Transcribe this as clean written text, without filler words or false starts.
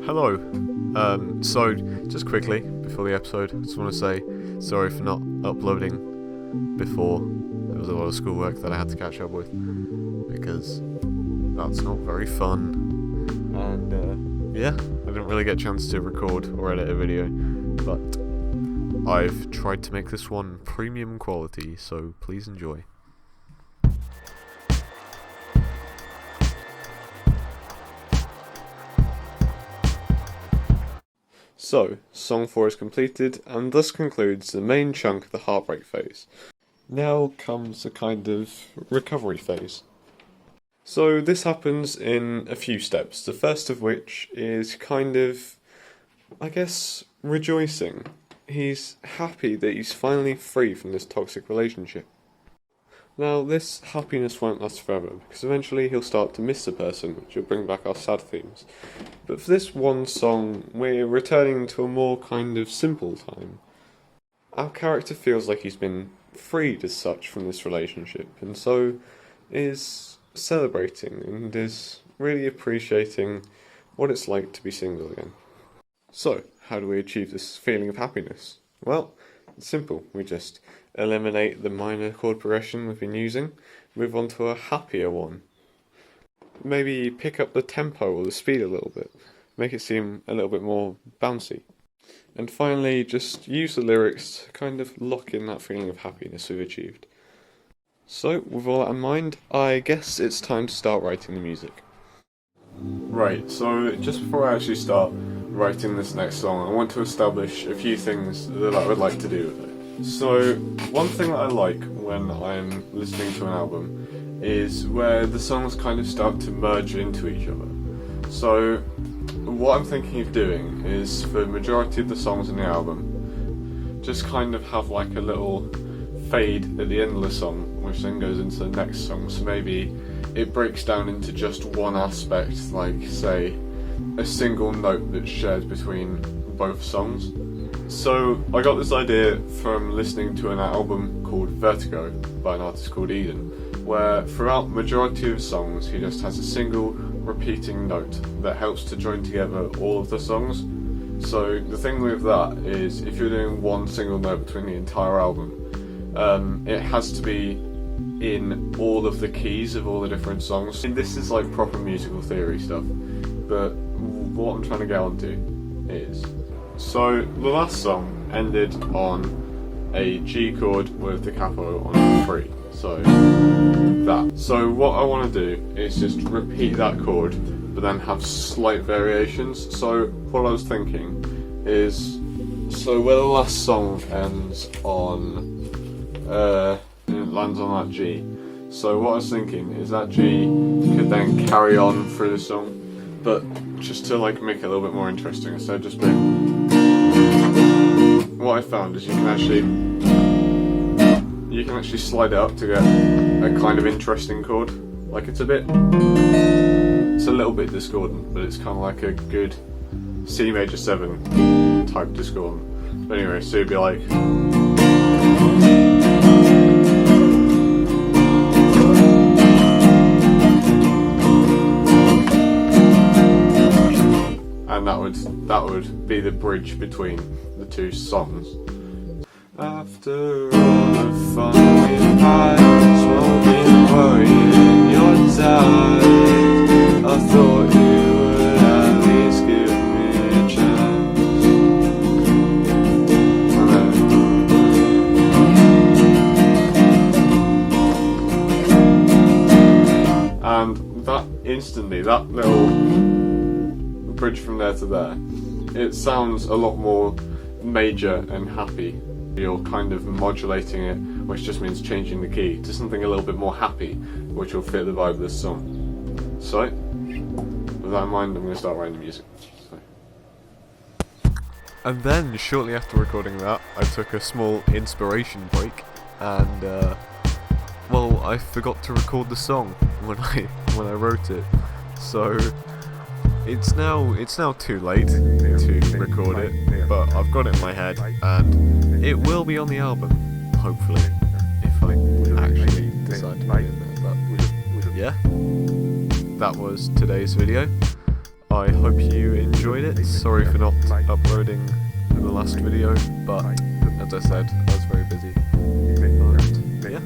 Hello. So just quickly before the episode, I just want to say sorry for not uploading before. There was a lot of schoolwork that I had to catch up with because that's not very fun. And yeah, I didn't really get a chance to record or edit a video, but I've tried to make this one premium quality, so please enjoy. So, Song 4 is completed, and thus concludes the main chunk of the heartbreak phase. Now comes a kind of recovery phase. So this happens in a few steps, the first of which is kind of, I guess, rejoicing. He's happy that he's finally free from this toxic relationship. Now, this happiness won't last forever, because eventually he'll start to miss the person, which will bring back our sad themes. But for this one song, we're returning to a more kind of simple time. Our character feels like he's been freed as such from this relationship, and so is celebrating and is really appreciating what it's like to be single again. So, how do we achieve this feeling of happiness? Well, it's simple. We just eliminate the minor chord progression we've been using, move on to a happier one. Maybe pick up the tempo or the speed a little bit, make it seem a little bit more bouncy. And finally, just use the lyrics to kind of lock in that feeling of happiness we've achieved. So, with all that in mind, I guess it's time to start writing the music. Right, so just before I actually start writing this next song, I want to establish a few things that I would like to do with it. So, one thing that I like when I'm listening to an album is where the songs kind of start to merge into each other. So, what I'm thinking of doing is, for the majority of the songs in the album, just kind of have like a little fade at the end of the song, which then goes into the next song. So maybe it breaks down into just one aspect, like, say, a single note that's shared between both songs. So I got this idea from listening to an album called Vertigo by an artist called Eden, where throughout the majority of songs he just has a single repeating note that helps to join together all of the songs. So the thing with that is, if you're doing one single note between the entire album, it has to be in all of the keys of all the different songs. And this is like proper musical theory stuff, but what I'm trying to get onto is, so the last song ended on a G chord with the capo on 3, so that. So what I want to do is just repeat that chord, but then have slight variations. So what I was thinking is, so where the last song ends on, it lands on that G. So what I was thinking is that G could then carry on through the song, but just to like make it a little bit more interesting, instead of just being, what I found is you can actually slide it up to get a kind of interesting chord. Like it's a little bit discordant, but it's kind of like a good C major 7 type discordant. But anyway, so it'd be like, and that would be the bridge between the two songs. After all the fun we've had, smoking, worrying, you're tired, I thought you would at least give me a chance. And that instantly, that little bridge from there to there, it sounds a lot more major and happy. You're kind of modulating it, which just means changing the key to something a little bit more happy, which will fit the vibe of this song. So, with that in mind, I'm going to start writing the music. And then, shortly after recording that, I took a small inspiration break, and well, I forgot to record the song when I wrote it. So it's now too late to record it, but I've got it in my head, and it will be on the album, hopefully, if I actually decide to put it in there. But yeah, that was today's video. I hope you enjoyed. enjoyed it. Sorry for not uploading in the last video, but as I said, I was very busy. And, yeah.